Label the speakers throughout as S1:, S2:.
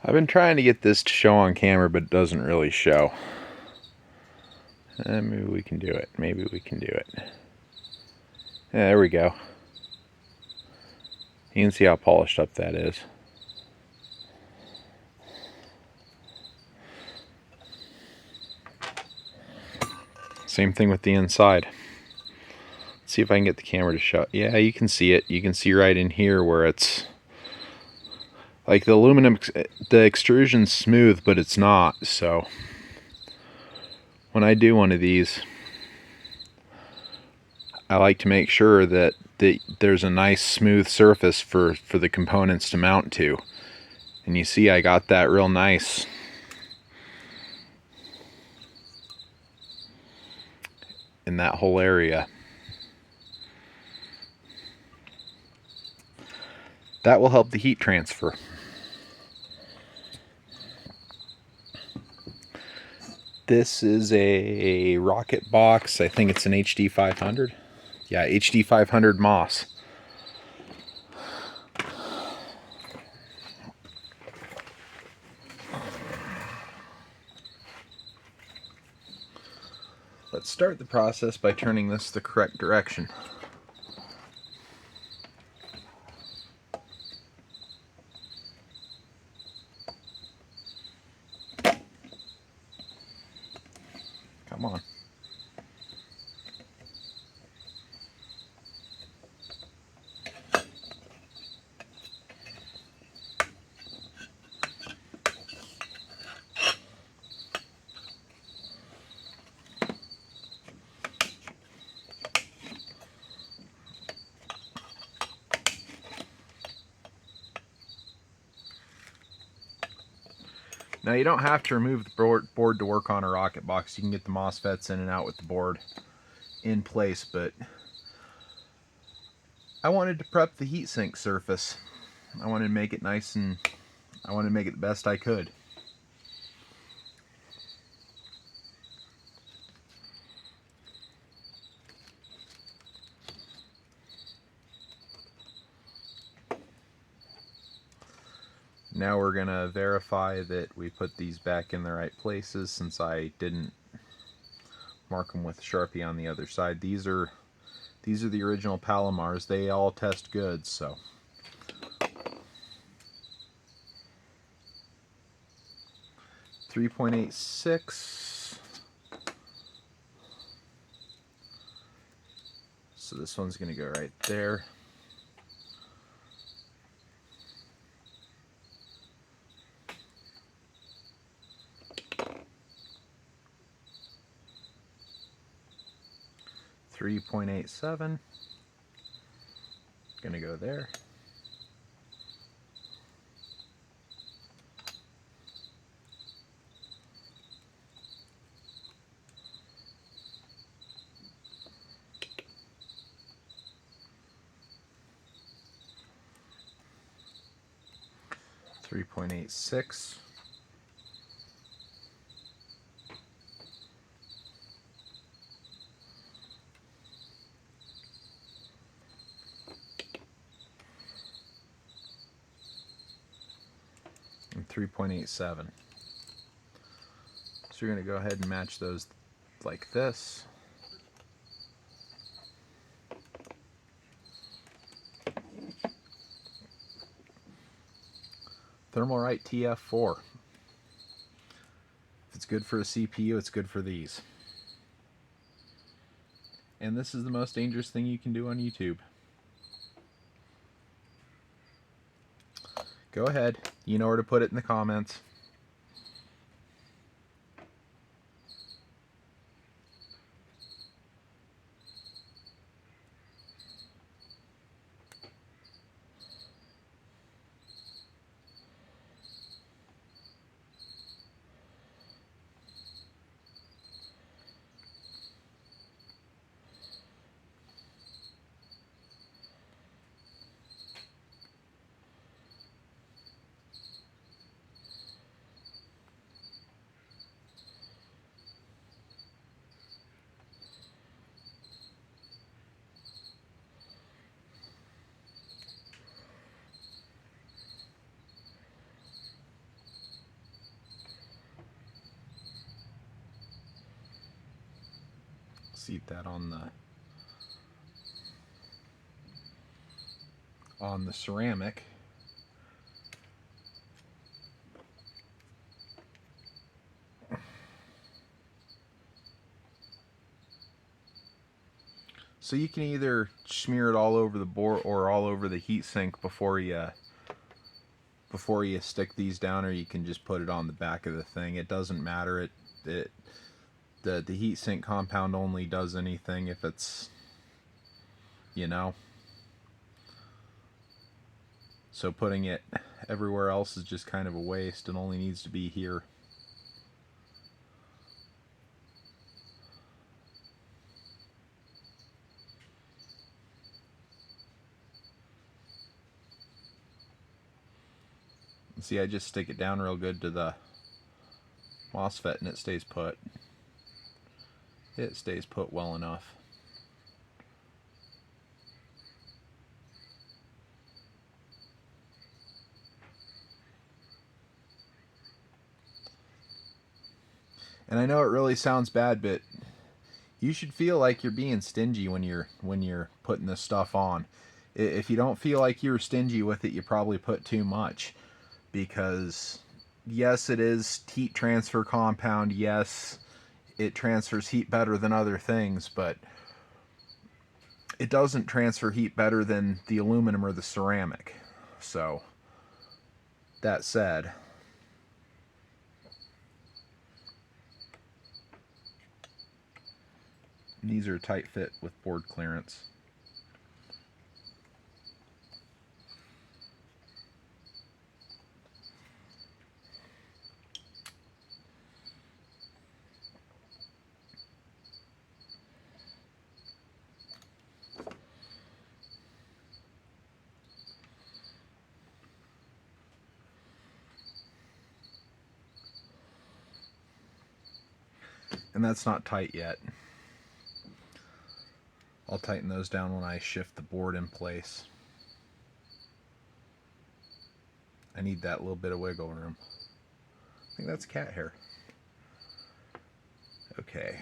S1: I've been trying to get this to show on camera, but it doesn't really show. Maybe we can do it. Maybe we can do it. Yeah, there we go. You can see how polished up that is. Same thing with the inside. Let's see if I can get the camera to show. Yeah, you can see it. You can see right in here where it's like the aluminum, the extrusion's smooth, but it's not. So when I do one of these, I like to make sure that there's a nice smooth surface for the components to mount to. And you see I got that real nice. In that whole area. That will help the heat transfer. This is a RocketBox, I think it's an HD500. Yeah, HD500MOS. Let's start the process by turning this the correct direction. Come on. Now you don't have to remove the board to work on a RocketBox. You can get the MOSFETs in and out with the board in place, but I wanted to prep the heatsink surface. I wanted to make it nice, and I wanted to make it the best I could. Now we're going to verify that we put these back in the right places, since I didn't mark them with Sharpie on the other side. These are the original Palomars. They all test good, so. .86. So this one's going to go right there. .87, gonna go there. .86. And 3.87. So you're going to go ahead and match those like this. Thermalright TF4. If it's good for a CPU, it's good for these. And this is the most dangerous thing you can do on YouTube. Go ahead. You know where to put it in the comments. seat that on the ceramic. So you can either smear it all over the board or all over the heatsink before you stick these down, or you can just put it on the back of the thing. It doesn't matter. The heatsink compound only does anything if it's, you know. So putting it everywhere else is just kind of a waste. It only needs to be here. See, I just stick it down real good to the MOSFET and it stays put. It stays put well enough. And I know it really sounds bad, but you should feel like you're being stingy when you're putting this stuff on. If you don't feel like you're stingy with it, you probably put too much. Because yes, it is heat transfer compound. Yes, it transfers heat better than other things, but it doesn't transfer heat better than the aluminum or the ceramic. So, that said, these are a tight fit with board clearance. And that's not tight yet. I'll tighten those down when I shift the board in place. I need that little bit of wiggle room. I think that's cat hair. Okay.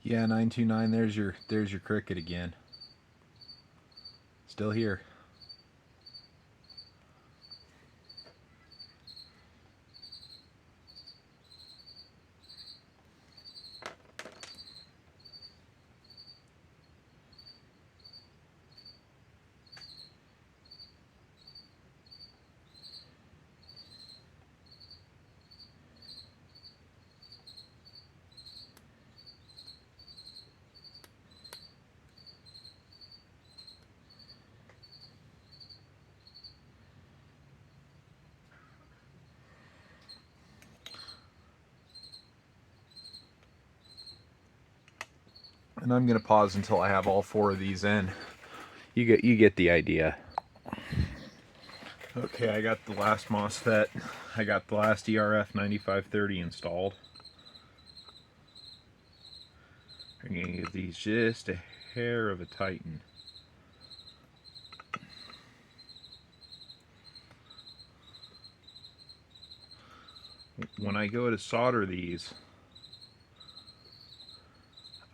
S1: Yeah, 929, there's your cricket again. Still here. And I'm going to pause until I have all four of these in. You get the idea. Okay, I got the last MOSFET. I got the last ERF 9530 installed. I'm going to give these just a hair of a tighten. When I go to solder these,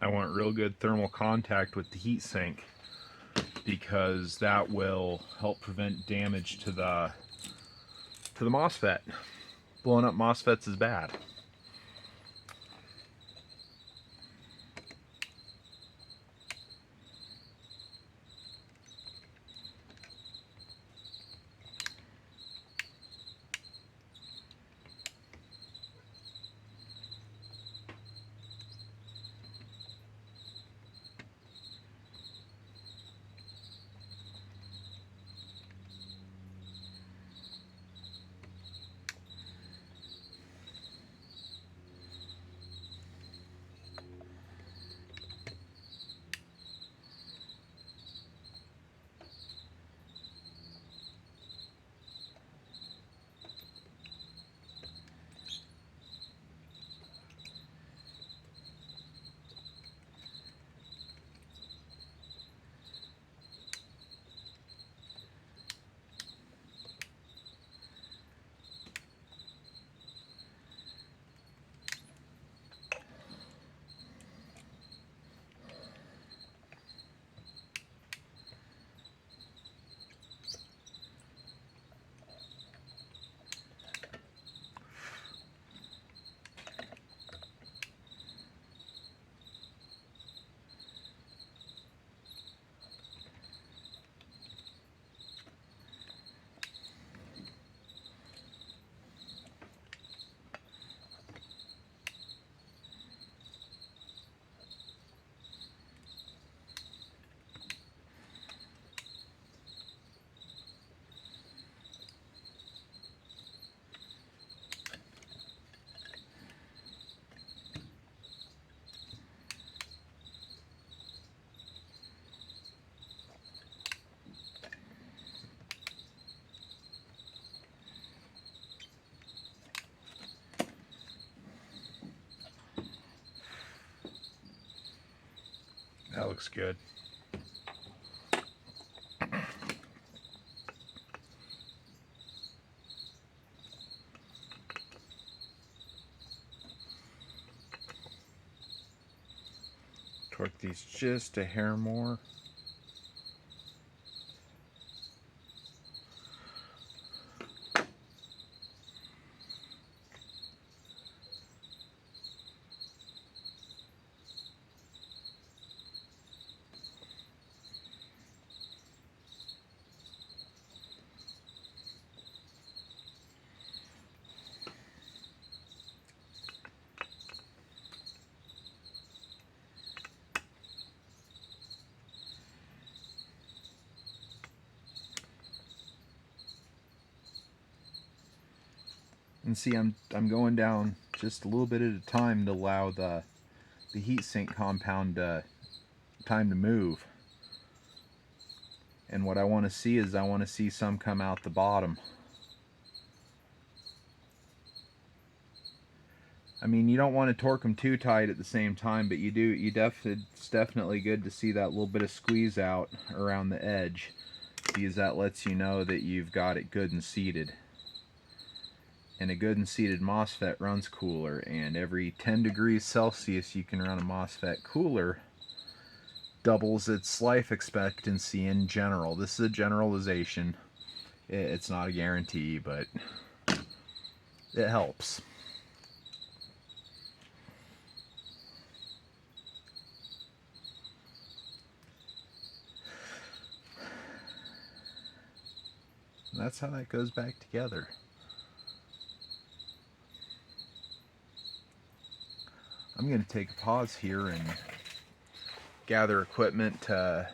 S1: I want real good thermal contact with the heatsink, because that will help prevent damage to the MOSFET. Blowing up MOSFETs is bad. That looks good. Torque these just a hair more. And see, I'm going down just a little bit at a time to allow the heatsink compound time to move. And what I want to see is I want to see some come out the bottom. I mean, you don't want to torque them too tight at the same time, but it's definitely good to see that little bit of squeeze out around the edge, because that lets you know that you've got it good and seated. And a good and seated MOSFET runs cooler, and every 10 degrees Celsius you can run a MOSFET cooler doubles its life expectancy in general. This is a generalization. It's not a guarantee, but it helps. And that's how that goes back together. I'm going to take a pause here and gather equipment to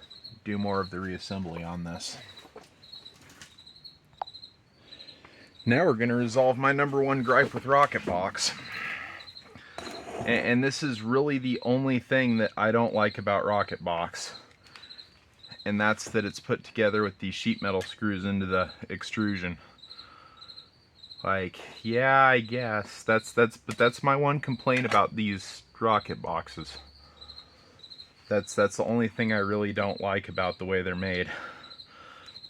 S1: do more of the reassembly on this. Now we're going to resolve my #1 gripe with RocketBox. And this is really the only thing that I don't like about RocketBox. And that's that it's put together with these sheet metal screws into the extrusion. Like, yeah, I guess but that's my one complaint about these rocket boxes. That's the only thing I really don't like about the way they're made.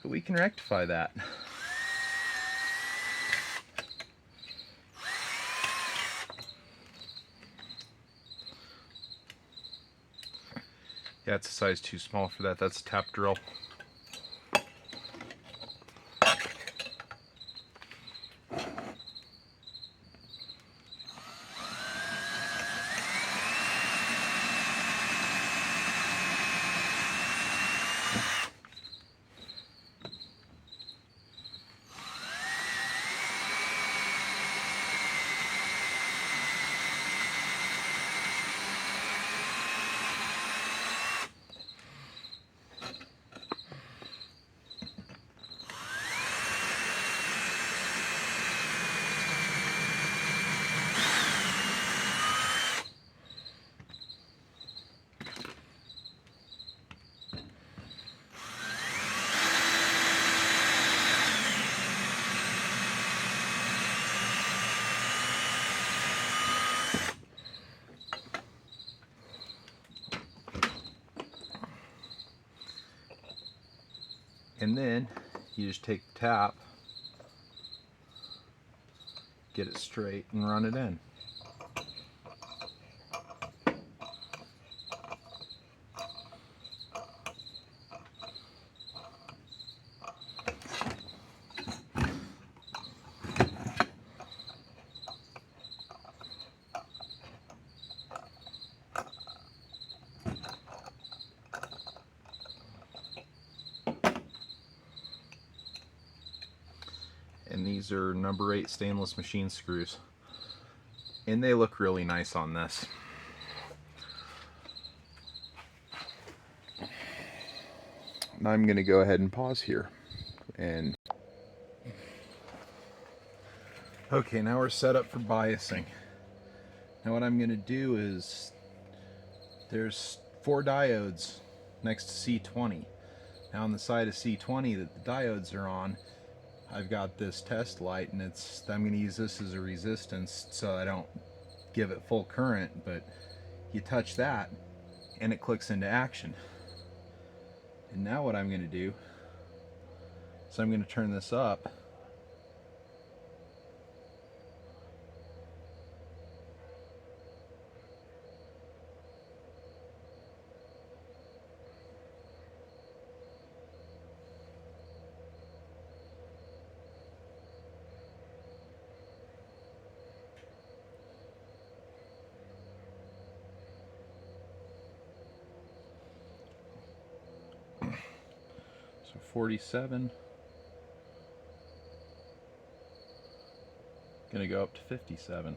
S1: But we can rectify that. Yeah, it's a size too small for that. That's a tap drill. And then you just take the tap, get it straight, and run it in. And these are #8 stainless machine screws, and they look really nice on this. Now I'm going to go ahead and pause here. And okay, now we're set up for biasing. Now what I'm going to do is, there's 4 diodes next to C20. Now on the side of C20 that the diodes are on, I've got this test light, and I'm going to use this as a resistance so I don't give it full current. But you touch that and it clicks into action. And now what I'm going to do is I'm going to turn this up. So 47. Gonna go up to 57.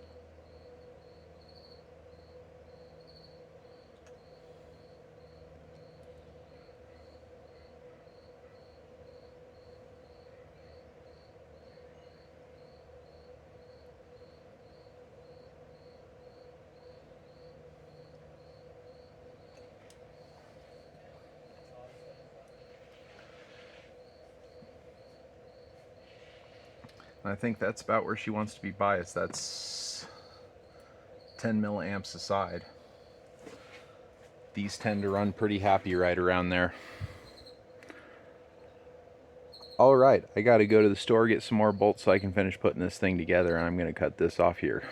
S1: I think that's about where she wants to be biased. That's 10 milliamps a side. These tend to run pretty happy right around there. Alright, I gotta go to the store, get some more bolts so I can finish putting this thing together, and I'm gonna cut this off here.